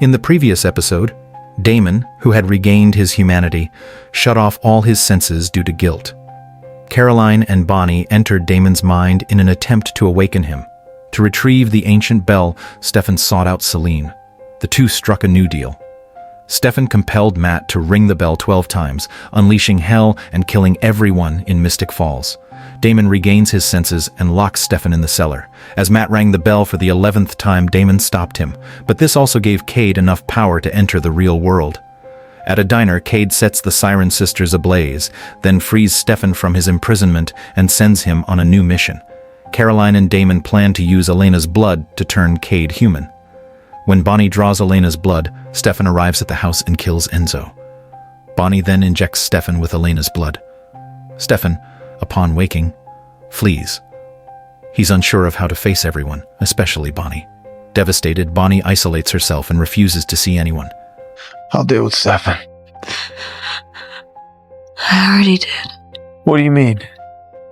In the previous episode, Damon, who had regained his humanity, shut off all his senses due to guilt. Caroline and Bonnie entered Damon's mind in an attempt to awaken him. To retrieve the ancient bell, Stefan sought out Celine. The two struck a new deal. Stefan compelled Matt to ring the bell 12 times, unleashing hell and killing everyone in Mystic Falls. Damon regains his senses and locks Stefan in the cellar. As Matt rang the bell for the 11th time, Damon stopped him, but this also gave Cade enough power to enter the real world. At a diner, Cade sets the Siren sisters ablaze, then frees Stefan from his imprisonment and sends him on a new mission. Caroline and Damon plan to use Elena's blood to turn Cade human. When Bonnie draws Elena's blood, Stefan arrives at the house and kills Enzo. Bonnie then injects Stefan with Elena's blood. Stefan, upon waking, flees. He's unsure of how to face everyone, especially Bonnie. Devastated, Bonnie isolates herself and refuses to see anyone. I'll deal with Stefan. I already did. What do you mean?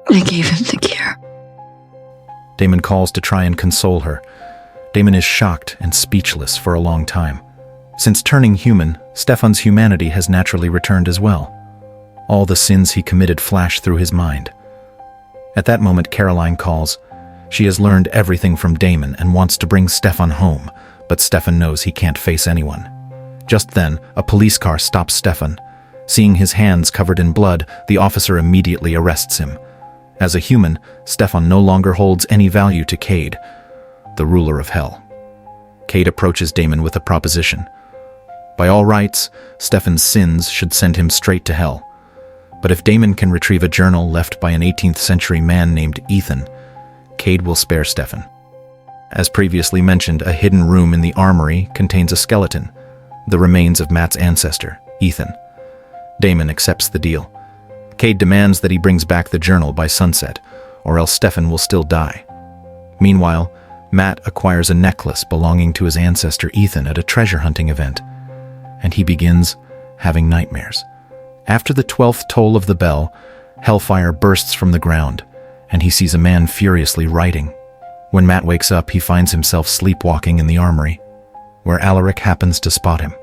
I gave him the cure. Damon calls to try and console her. Damon is shocked and speechless for a long time. Since turning human, Stefan's humanity has naturally returned as well. All the sins he committed flash through his mind. At that moment, Caroline calls. She has learned everything from Damon and wants to bring Stefan home, but Stefan knows he can't face anyone. Just then, a police car stops Stefan. Seeing his hands covered in blood, the officer immediately arrests him. As a human, Stefan no longer holds any value to Cade, the ruler of hell. Cade approaches Damon with a proposition. By all rights, Stefan's sins should send him straight to hell. But if Damon can retrieve a journal left by an 18th century man named Ethan, Cade will spare Stefan. As previously mentioned, a hidden room in the armory contains a skeleton, the remains of Matt's ancestor, Ethan. Damon accepts the deal. Cade demands that he brings back the journal by sunset, or else Stefan will still die. Meanwhile, Matt acquires a necklace belonging to his ancestor Ethan at a treasure hunting event, and he begins having nightmares. After the 12th toll of the bell, hellfire bursts from the ground, and he sees a man furiously writing. When Matt wakes up, he finds himself sleepwalking in the armory, where Alaric happens to spot him.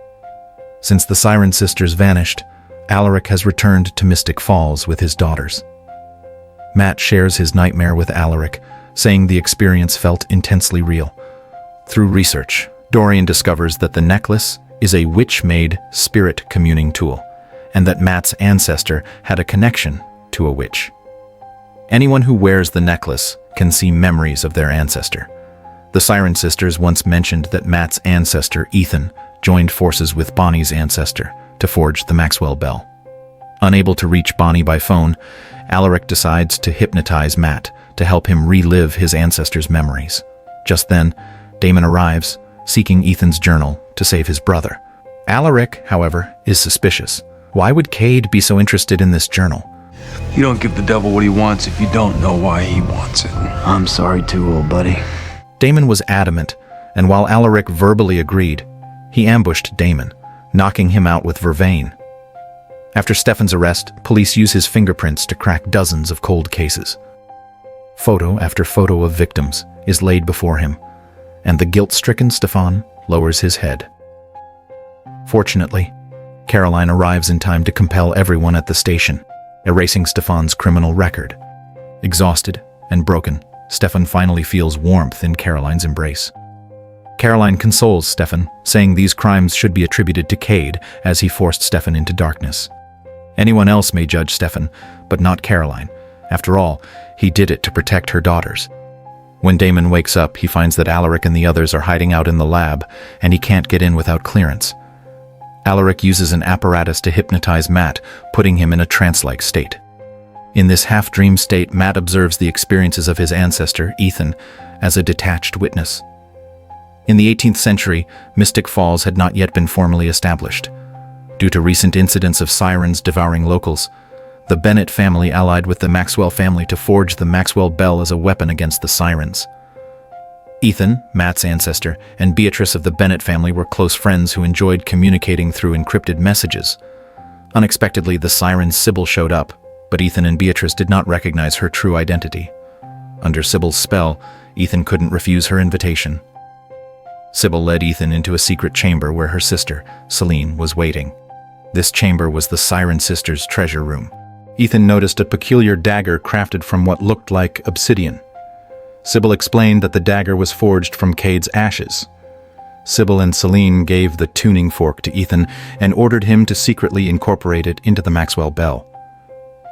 Since the Siren sisters vanished, Alaric has returned to Mystic Falls with his daughters. Matt shares his nightmare with Alaric, saying the experience felt intensely real. Through research, Dorian discovers that the necklace is a witch-made spirit communing tool, and that Matt's ancestor had a connection to a witch. Anyone who wears the necklace can see memories of their ancestor. The Siren sisters once mentioned that Matt's ancestor, Ethan, joined forces with Bonnie's ancestor to forge the Maxwell Bell. Unable to reach Bonnie by phone, Alaric decides to hypnotize Matt to help him relive his ancestor's memories. Just then, Damon arrives, seeking Ethan's journal to save his brother. Alaric, however, is suspicious. Why would Cade be so interested in this journal? You don't give the devil what he wants if you don't know why he wants it. I'm sorry too, old buddy. Damon was adamant, and while Alaric verbally agreed, he ambushed Damon, knocking him out with vervain. After Stefan's arrest, police use his fingerprints to crack dozens of cold cases. Photo after photo of victims is laid before him, and the guilt-stricken Stefan lowers his head. Fortunately, Caroline arrives in time to compel everyone at the station, erasing Stefan's criminal record. Exhausted and broken, Stefan finally feels warmth in Caroline's embrace. Caroline consoles Stefan, saying these crimes should be attributed to Cade as he forced Stefan into darkness. Anyone else may judge Stefan, but not Caroline. After all, he did it to protect her daughters. When Damon wakes up, he finds that Alaric and the others are hiding out in the lab, and he can't get in without clearance. Alaric uses an apparatus to hypnotize Matt, putting him in a trance-like state. In this half-dream state, Matt observes the experiences of his ancestor, Ethan, as a detached witness. In the 18th century, Mystic Falls had not yet been formally established. Due to recent incidents of sirens devouring locals, the Bennett family allied with the Maxwell family to forge the Maxwell Bell as a weapon against the sirens. Ethan, Matt's ancestor, and Beatrice of the Bennett family were close friends who enjoyed communicating through encrypted messages. Unexpectedly, the siren Sybil showed up, but Ethan and Beatrice did not recognize her true identity. Under Sybil's spell, Ethan couldn't refuse her invitation. Sybil led Ethan into a secret chamber where her sister, Celine, was waiting. This chamber was the Siren Sisters' treasure room. Ethan noticed a peculiar dagger crafted from what looked like obsidian. Sybil explained that the dagger was forged from Cade's ashes. Sybil and Celine gave the tuning fork to Ethan and ordered him to secretly incorporate it into the Maxwell Bell.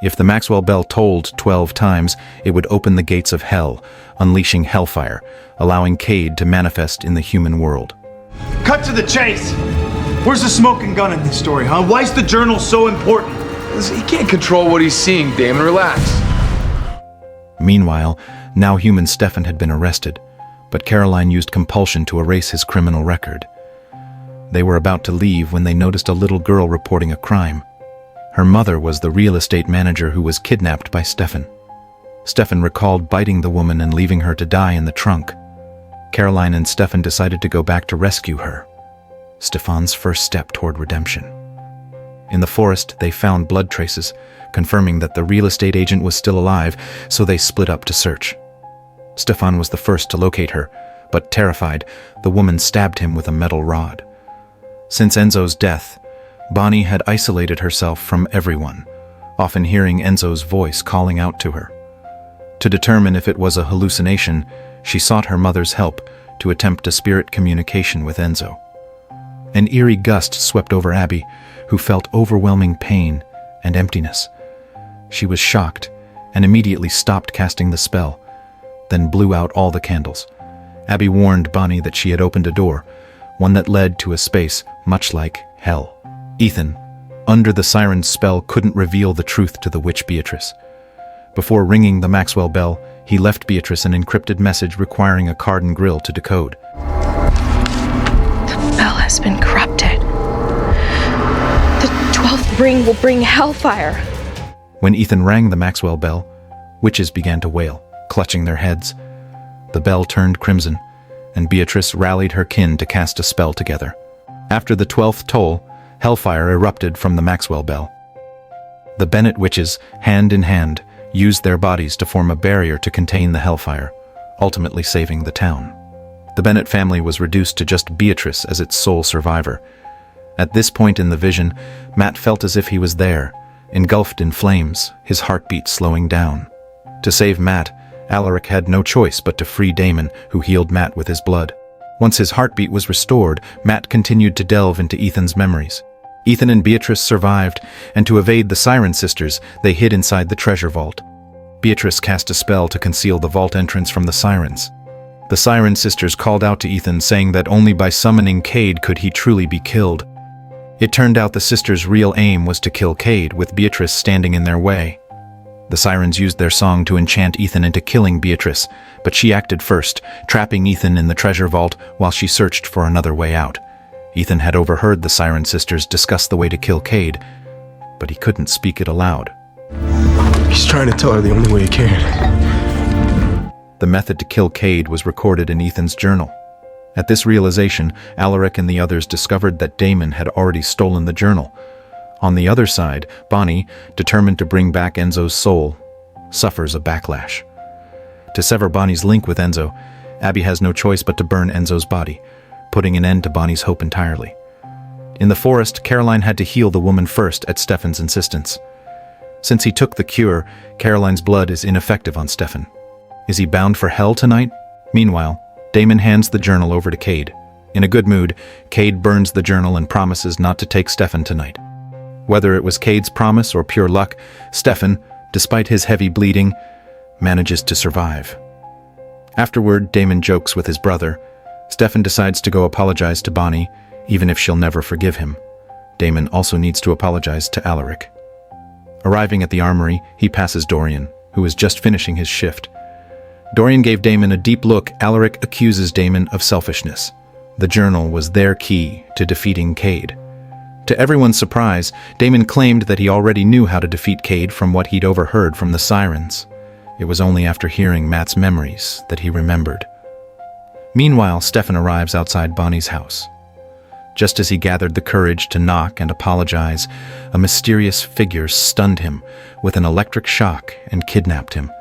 If the Maxwell Bell tolled 12 times, it would open the gates of hell, unleashing hellfire, allowing Cade to manifest in the human world. Cut to the chase! Where's the smoking gun in this story, huh? Why's the journal so important? He can't control what he's seeing, Damon. Relax. Meanwhile, now human Stefan had been arrested, but Caroline used compulsion to erase his criminal record. They were about to leave when they noticed a little girl reporting a crime. Her mother was the real estate manager who was kidnapped by Stefan. Stefan recalled biting the woman and leaving her to die in the trunk. Caroline and Stefan decided to go back to rescue her. Stefan's first step toward redemption. In the forest, they found blood traces, confirming that the real estate agent was still alive, so they split up to search. Stefan was the first to locate her, but terrified, the woman stabbed him with a metal rod. Since Enzo's death, Bonnie had isolated herself from everyone, often hearing Enzo's voice calling out to her. To determine if it was a hallucination, she sought her mother's help to attempt a spirit communication with Enzo. An eerie gust swept over Abby, who felt overwhelming pain and emptiness. She was shocked and immediately stopped casting the spell, then blew out all the candles. Abby warned Bonnie that she had opened a door, one that led to a space much like hell. Ethan, under the siren's spell, couldn't reveal the truth to the witch Beatrice. Before ringing the Maxwell Bell, he left Beatrice an encrypted message requiring a card and grill to decode. The bell has been corrupted. The 12th ring will bring hellfire. When Ethan rang the Maxwell Bell, witches began to wail, clutching their heads. The bell turned crimson, and Beatrice rallied her kin to cast a spell together. After the 12th toll, hellfire erupted from the Maxwell Bell. The Bennett witches, hand in hand, used their bodies to form a barrier to contain the hellfire, ultimately saving the town. The Bennett family was reduced to just Beatrice as its sole survivor. At this point in the vision, Matt felt as if he was there, engulfed in flames, his heartbeat slowing down. To save Matt, Alaric had no choice but to free Damon, who healed Matt with his blood. Once his heartbeat was restored, Matt continued to delve into Ethan's memories. Ethan and Beatrice survived, and to evade the Siren Sisters, they hid inside the treasure vault. Beatrice cast a spell to conceal the vault entrance from the Sirens. The Siren Sisters called out to Ethan, saying that only by summoning Cade could he truly be killed. It turned out the sisters' real aim was to kill Cade, with Beatrice standing in their way. The Sirens used their song to enchant Ethan into killing Beatrice, but she acted first, trapping Ethan in the treasure vault while she searched for another way out. Ethan had overheard the Siren Sisters discuss the way to kill Cade, but he couldn't speak it aloud. He's trying to tell her the only way he can. The method to kill Cade was recorded in Ethan's journal. At this realization, Alaric and the others discovered that Damon had already stolen the journal. On the other side, Bonnie, determined to bring back Enzo's soul, suffers a backlash. To sever Bonnie's link with Enzo, Abby has no choice but to burn Enzo's body, putting an end to Bonnie's hope entirely. In the forest, Caroline had to heal the woman first at Stefan's insistence. Since he took the cure, Caroline's blood is ineffective on Stefan. Is he bound for hell tonight? Meanwhile, Damon hands the journal over to Cade. In a good mood, Cade burns the journal and promises not to take Stefan tonight. Whether it was Cade's promise or pure luck, Stefan, despite his heavy bleeding, manages to survive. Afterward, Damon jokes with his brother. Stefan decides to go apologize to Bonnie, even if she'll never forgive him. Damon also needs to apologize to Alaric. Arriving at the armory, he passes Dorian, who is just finishing his shift. Dorian gave Damon a deep look. Alaric accuses Damon of selfishness. The journal was their key to defeating Cade. To everyone's surprise, Damon claimed that he already knew how to defeat Cade from what he'd overheard from the Sirens. It was only after hearing Matt's memories that he remembered. Meanwhile, Stefan arrives outside Bonnie's house. Just as he gathered the courage to knock and apologize, a mysterious figure stunned him with an electric shock and kidnapped him.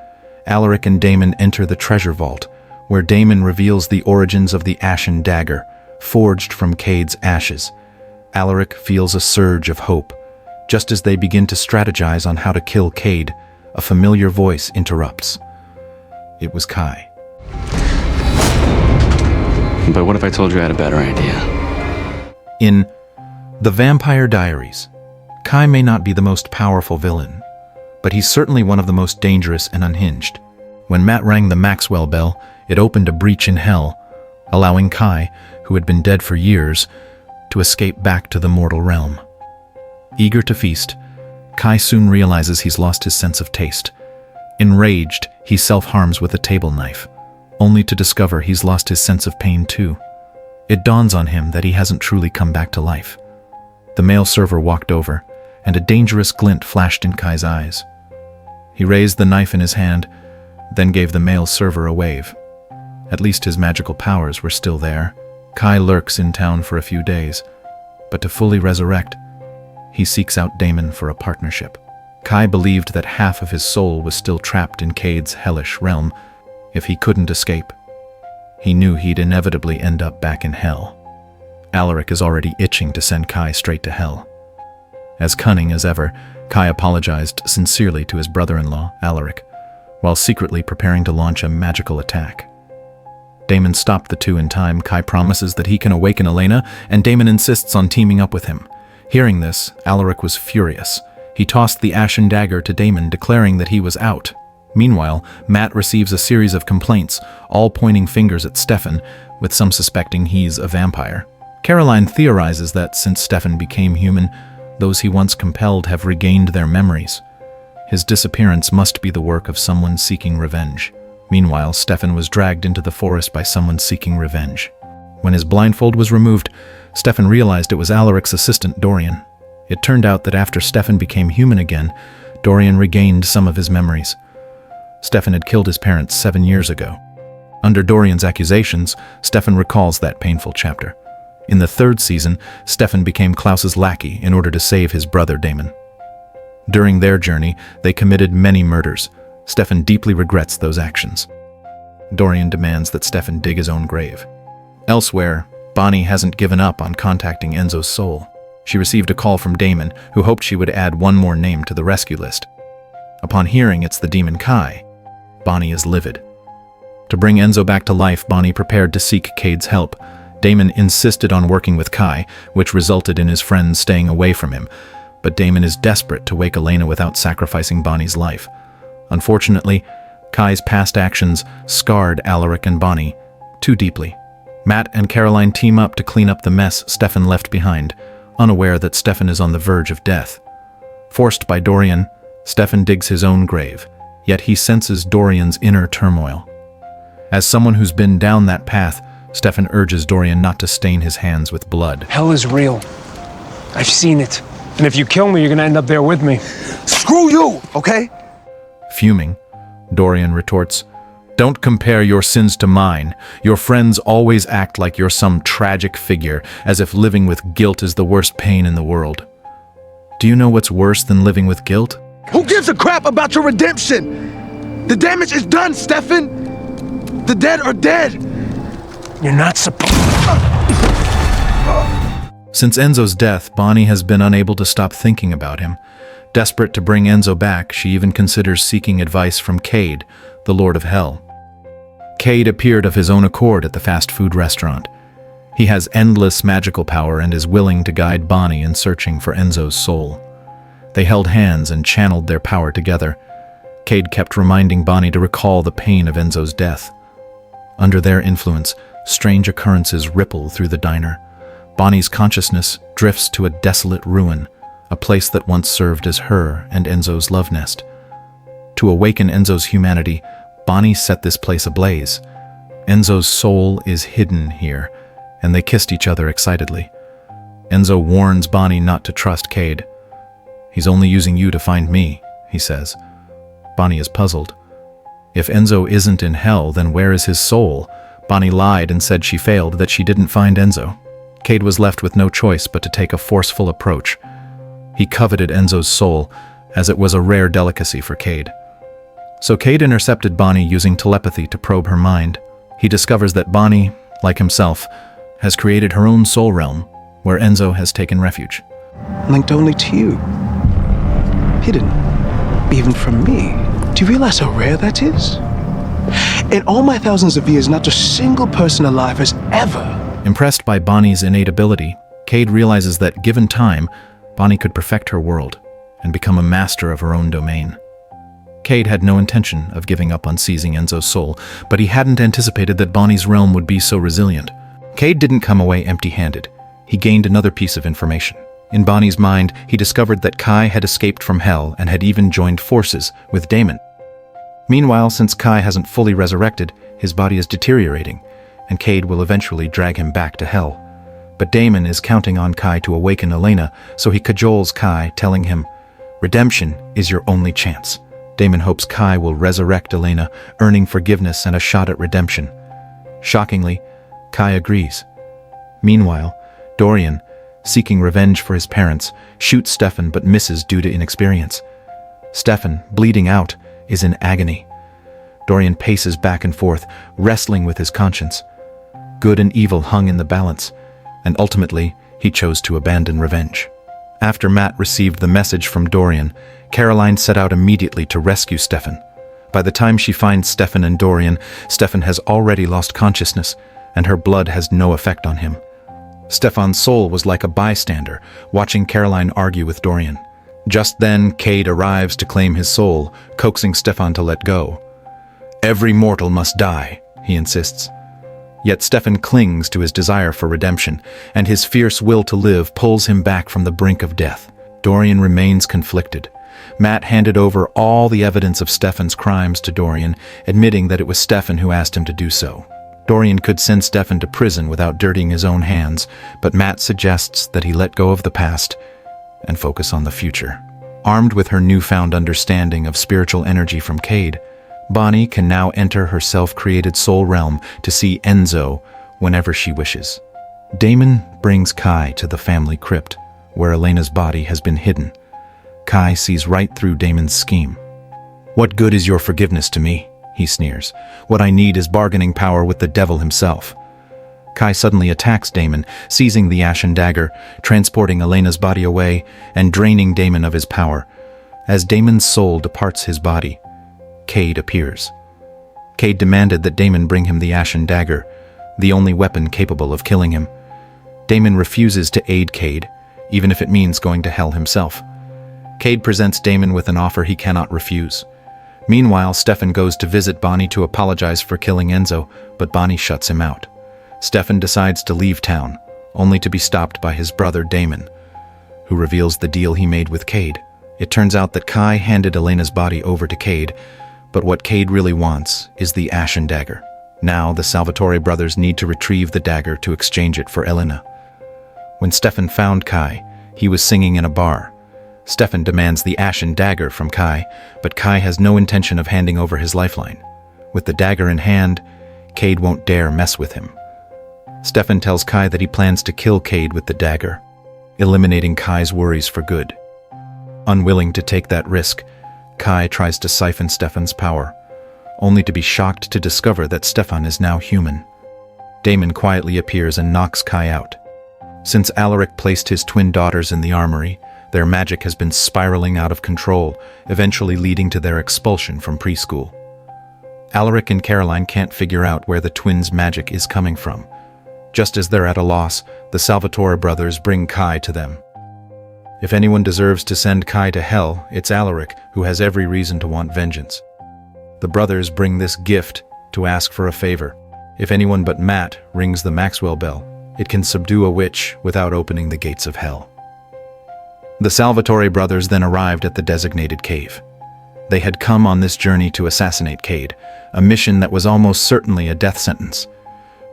Alaric and Damon enter the treasure vault, where Damon reveals the origins of the Ashen Dagger, forged from Cade's ashes. Alaric feels a surge of hope. Just as they begin to strategize on how to kill Cade, a familiar voice interrupts. It was Kai. But what if I told you I had a better idea? In The Vampire Diaries, Kai may not be the most powerful villain, but he's certainly one of the most dangerous and unhinged. When Matt rang the Maxwell bell, it opened a breach in hell, allowing Kai, who had been dead for years, to escape back to the mortal realm. Eager to feast, Kai soon realizes he's lost his sense of taste. Enraged, he self-harms with a table knife, only to discover he's lost his sense of pain too. It dawns on him that he hasn't truly come back to life. The male server walked over, and a dangerous glint flashed in Kai's eyes. He raised the knife in his hand, then gave the male server a wave. At least his magical powers were still there. Kai lurks in town for a few days, but to fully resurrect, he seeks out Damon for a partnership. Kai believed that half of his soul was still trapped in Cade's hellish realm. If he couldn't escape, he knew he'd inevitably end up back in hell. Alaric is already itching to send Kai straight to hell. As cunning as ever, Kai apologized sincerely to his brother-in-law, Alaric, while secretly preparing to launch a magical attack. Damon stopped the two in time. Kai promises that he can awaken Elena, and Damon insists on teaming up with him. Hearing this, Alaric was furious. He tossed the Ashen Dagger to Damon, declaring that he was out. Meanwhile, Matt receives a series of complaints, all pointing fingers at Stefan, with some suspecting he's a vampire. Caroline theorizes that since Stefan became human, those he once compelled have regained their memories. His disappearance must be the work of someone seeking revenge. Meanwhile, Stefan was dragged into the forest by someone seeking revenge. When his blindfold was removed, Stefan realized it was Alaric's assistant, Dorian. It turned out that after Stefan became human again, Dorian regained some of his memories. Stefan had killed his parents 7 years ago. Under Dorian's accusations, Stefan recalls that painful chapter. In the 3rd season, Stefan became Klaus's lackey in order to save his brother Damon. During their journey, they committed many murders. Stefan deeply regrets those actions. Dorian demands that Stefan dig his own grave. Elsewhere, Bonnie hasn't given up on contacting Enzo's soul. She received a call from Damon, who hoped she would add one more name to the rescue list. Upon hearing it's the demon Kai, Bonnie is livid. To bring Enzo back to life, Bonnie prepared to seek Cade's help. Damon insisted on working with Kai, which resulted in his friends staying away from him. But Damon is desperate to wake Elena without sacrificing Bonnie's life. Unfortunately, Kai's past actions scarred Alaric and Bonnie too deeply. Matt and Caroline team up to clean up the mess Stefan left behind, unaware that Stefan is on the verge of death. Forced by Dorian, Stefan digs his own grave, yet he senses Dorian's inner turmoil. As someone who's been down that path, Stefan urges Dorian not to stain his hands with blood. Hell is real. I've seen it. And if you kill me, you're gonna end up there with me. Screw you, okay? Fuming, Dorian retorts, "Don't compare your sins to mine. Your friends always act like you're some tragic figure, as if living with guilt is the worst pain in the world. Do you know what's worse than living with guilt?" Who gives a crap about your redemption? The damage is done, Stefan. The dead are dead. You're not supposed. Since Enzo's death, Bonnie has been unable to stop thinking about him. Desperate to bring Enzo back, she even considers seeking advice from Cade, the Lord of Hell. Cade appeared of his own accord at the fast food restaurant. He has endless magical power and is willing to guide Bonnie in searching for Enzo's soul. They held hands and channeled their power together. Cade kept reminding Bonnie to recall the pain of Enzo's death. Under their influence, strange occurrences ripple through the diner. Bonnie's consciousness drifts to a desolate ruin, a place that once served as her and Enzo's love nest. To awaken Enzo's humanity, Bonnie set this place ablaze. Enzo's soul is hidden here, and they kissed each other excitedly. Enzo warns Bonnie not to trust Cade. "He's only using you to find me," he says. Bonnie is puzzled. If Enzo isn't in hell, then where is his soul? Bonnie lied and said she failed, that she didn't find Enzo. Cade was left with no choice but to take a forceful approach. He coveted Enzo's soul, as it was a rare delicacy for Cade. So Cade intercepted Bonnie using telepathy to probe her mind. He discovers that Bonnie, like himself, has created her own soul realm, where Enzo has taken refuge. Linked only to you. Hidden, even from me. Do you realize how rare that is? In all my thousands of years, not a single person alive has ever. Impressed by Bonnie's innate ability, Cade realizes that, given time, Bonnie could perfect her world and become a master of her own domain. Cade had no intention of giving up on seizing Enzo's soul, but he hadn't anticipated that Bonnie's realm would be so resilient. Cade didn't come away empty-handed. He gained another piece of information. In Bonnie's mind, he discovered that Kai had escaped from hell and had even joined forces with Damon. Meanwhile, since Kai hasn't fully resurrected, his body is deteriorating, and Cade will eventually drag him back to hell. But Damon is counting on Kai to awaken Elena, so he cajoles Kai, telling him, "Redemption is your only chance." Damon hopes Kai will resurrect Elena, earning forgiveness and a shot at redemption. Shockingly, Kai agrees. Meanwhile, Dorian, seeking revenge for his parents, shoots Stefan but misses due to inexperience. Stefan, bleeding out, is in agony. Dorian paces back and forth, wrestling with his conscience. Good and evil hung in the balance, and ultimately, he chose to abandon revenge. After Matt received the message from Dorian, Caroline set out immediately to rescue Stefan. By the time she finds Stefan and Dorian, Stefan has already lost consciousness, and her blood has no effect on him. Stefan's soul was like a bystander, watching Caroline argue with Dorian. Just then, Cade arrives to claim his soul, coaxing Stefan to let go. "Every mortal must die," he insists. Yet Stefan clings to his desire for redemption, and his fierce will to live pulls him back from the brink of death. Dorian remains conflicted. Matt handed over all the evidence of Stefan's crimes to Dorian, admitting that it was Stefan who asked him to do so. Dorian could send Stefan to prison without dirtying his own hands, but Matt suggests that he let go of the past and focus on the future. Armed with her newfound understanding of spiritual energy from Cade, Bonnie can now enter her self-created soul realm to see Enzo whenever she wishes. Damon brings Kai to the family crypt, where Elena's body has been hidden. Kai sees right through Damon's scheme. "What good is your forgiveness to me?" he sneers. "What I need is bargaining power with the devil himself." Kai suddenly attacks Damon, seizing the Ashen Dagger, transporting Elena's body away, and draining Damon of his power. As Damon's soul departs his body, Cade appears. Cade demanded that Damon bring him the Ashen Dagger, the only weapon capable of killing him. Damon refuses to aid Cade, even if it means going to hell himself. Cade presents Damon with an offer he cannot refuse. Meanwhile, Stefan goes to visit Bonnie to apologize for killing Enzo, but Bonnie shuts him out. Stefan decides to leave town, only to be stopped by his brother Damon, who reveals the deal he made with Cade. It turns out that Kai handed Elena's body over to Cade, but what Cade really wants is the Ashen Dagger. Now, the Salvatore brothers need to retrieve the dagger to exchange it for Elena. When Stefan found Kai, he was singing in a bar. Stefan demands the Ashen Dagger from Kai, but Kai has no intention of handing over his lifeline. With the dagger in hand, Cade won't dare mess with him. Stefan tells Kai that he plans to kill Cade with the dagger, eliminating Kai's worries for good. Unwilling to take that risk, Kai tries to siphon Stefan's power, only to be shocked to discover that Stefan is now human. Damon quietly appears and knocks Kai out. Since Alaric placed his twin daughters in the armory, their magic has been spiraling out of control, eventually leading to their expulsion from preschool. Alaric and Caroline can't figure out where the twins' magic is coming from. Just as they're at a loss, the Salvatore brothers bring Kai to them. If anyone deserves to send Kai to hell, it's Alaric, who has every reason to want vengeance. The brothers bring this gift to ask for a favor. If anyone but Matt rings the Maxwell bell, it can subdue a witch without opening the gates of hell. The Salvatore brothers then arrived at the designated cave. They had come on this journey to assassinate Cade, a mission that was almost certainly a death sentence.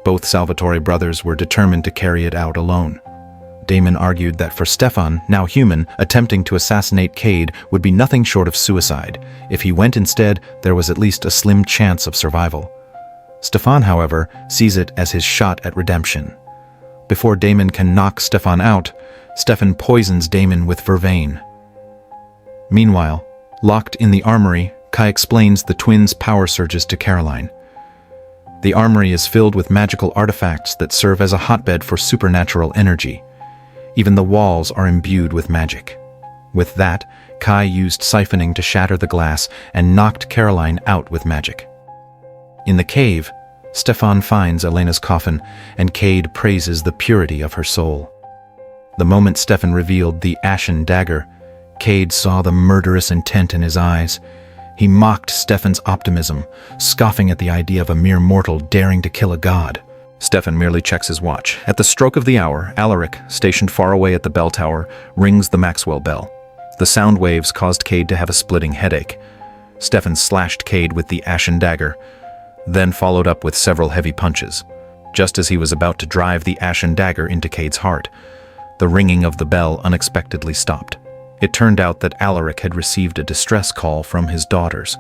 Both Salvatore brothers were determined to carry it out alone. Damon argued that for Stefan, now human, attempting to assassinate Cade would be nothing short of suicide. If he went instead, there was at least a slim chance of survival. Stefan, however, sees it as his shot at redemption. Before Damon can knock Stefan out, Stefan poisons Damon with vervain. Meanwhile, locked in the armory, Kai explains the twins' power surges to Caroline. The armory is filled with magical artifacts that serve as a hotbed for supernatural energy. Even the walls are imbued with magic. With that, Kai used siphoning to shatter the glass and knocked Caroline out with magic. In the cave, Stefan finds Elena's coffin, and Cade praises the purity of her soul. The moment Stefan revealed the Ashen Dagger, Cade saw the murderous intent in his eyes. He mocked Stefan's optimism, scoffing at the idea of a mere mortal daring to kill a god. Stefan merely checks his watch. At the stroke of the hour, Alaric, stationed far away at the bell tower, rings the Maxwell bell. The sound waves caused Cade to have a splitting headache. Stefan slashed Cade with the Ashen Dagger, then followed up with several heavy punches. Just as he was about to drive the Ashen Dagger into Cade's heart, the ringing of the bell unexpectedly stopped. It turned out that Alaric had received a distress call from his daughters.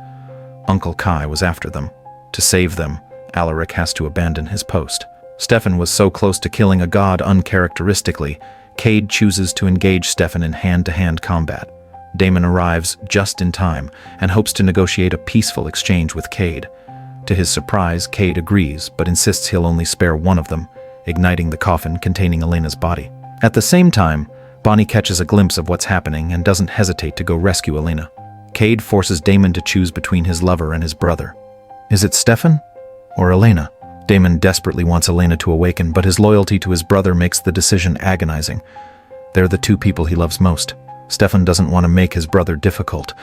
Uncle Kai was after them. To save them, Alaric has to abandon his post. Stefan was so close to killing a god uncharacteristically, Cade chooses to engage Stefan in hand-to-hand combat. Damon arrives just in time and hopes to negotiate a peaceful exchange with Cade. To his surprise, Cade agrees, but insists he'll only spare one of them, igniting the coffin containing Elena's body. At the same time, Bonnie catches a glimpse of what's happening and doesn't hesitate to go rescue Elena. Cade forces Damon to choose between his lover and his brother. Is it Stefan or Elena? Damon desperately wants Elena to awaken, but his loyalty to his brother makes the decision agonizing. They're the two people he loves most. Stefan doesn't want to make his brother difficult,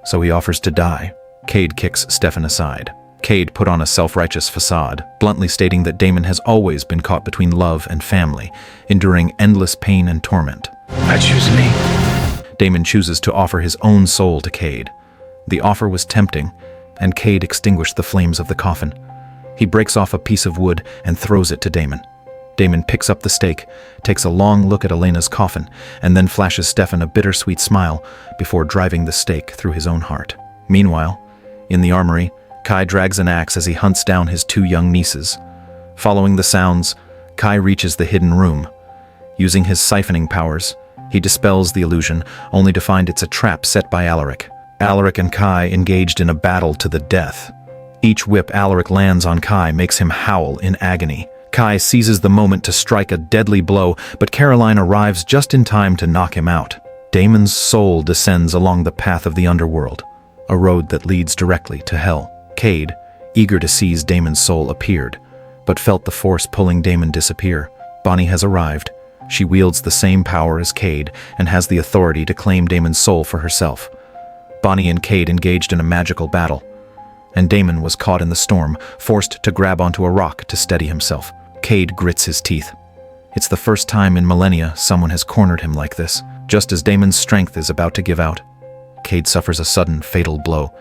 so he offers to die. Cade kicks Stefan aside. Cade put on a self-righteous facade, bluntly stating that Damon has always been caught between love and family, enduring endless pain and torment. I choose me. Damon chooses to offer his own soul to Cade. The offer was tempting, and Cade extinguished the flames of the coffin. He breaks off a piece of wood and throws it to Damon. Damon picks up the stake, takes a long look at Elena's coffin, and then flashes Stefan a bittersweet smile before driving the stake through his own heart. Meanwhile, in the armory, Kai drags an axe as he hunts down his two young nieces. Following the sounds, Kai reaches the hidden room. Using his siphoning powers, he dispels the illusion, only to find it's a trap set by Alaric. Alaric and Kai engaged in a battle to the death. Each whip Alaric lands on Kai makes him howl in agony. Kai seizes the moment to strike a deadly blow, but Caroline arrives just in time to knock him out. Damon's soul descends along the path of the underworld, a road that leads directly to hell. Cade, eager to seize Damon's soul, appeared, but felt the force pulling Damon disappear. Bonnie has arrived. She wields the same power as Cade and has the authority to claim Damon's soul for herself. Bonnie and Cade engaged in a magical battle, and Damon was caught in the storm, forced to grab onto a rock to steady himself. Cade grits his teeth. It's the first time in millennia someone has cornered him like this. Just as Damon's strength is about to give out, Cade suffers a sudden, fatal blow.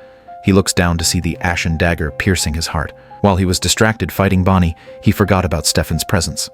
He looks down to see the Ashen Dagger piercing his heart. While he was distracted fighting Bonnie, he forgot about Stefan's presence.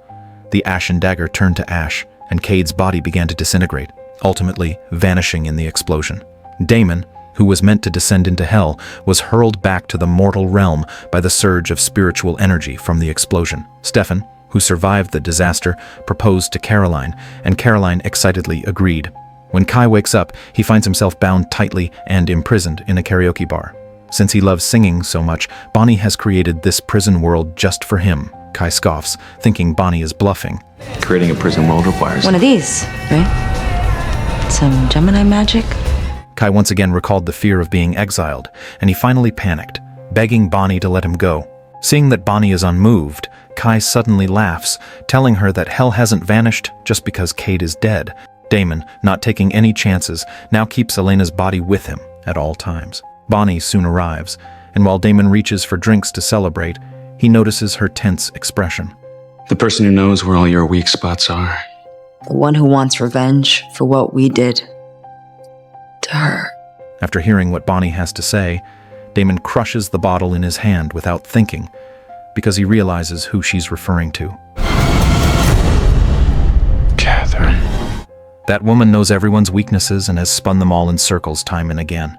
The Ashen Dagger turned to ash, and Cade's body began to disintegrate, ultimately vanishing in the explosion. Damon, who was meant to descend into hell, was hurled back to the mortal realm by the surge of spiritual energy from the explosion. Stefan, who survived the disaster, proposed to Caroline, and Caroline excitedly agreed. When Kai wakes up, he finds himself bound tightly and imprisoned in a karaoke bar. Since he loves singing so much, Bonnie has created this prison world just for him. Kai scoffs, thinking Bonnie is bluffing. Creating a prison world requires One of these, right? Some Gemini magic? Kai once again recalled the fear of being exiled, and he finally panicked, begging Bonnie to let him go. Seeing that Bonnie is unmoved, Kai suddenly laughs, telling her that hell hasn't vanished just because Cade is dead. Damon, not taking any chances, now keeps Elena's body with him at all times. Bonnie soon arrives, and while Damon reaches for drinks to celebrate, he notices her tense expression. the person who knows where all your weak spots are. The one who wants revenge for what we did to her. After hearing what Bonnie has to say, Damon crushes the bottle in his hand without thinking, because he realizes who she's referring to. Catherine. That woman knows everyone's weaknesses and has spun them all in circles time and again.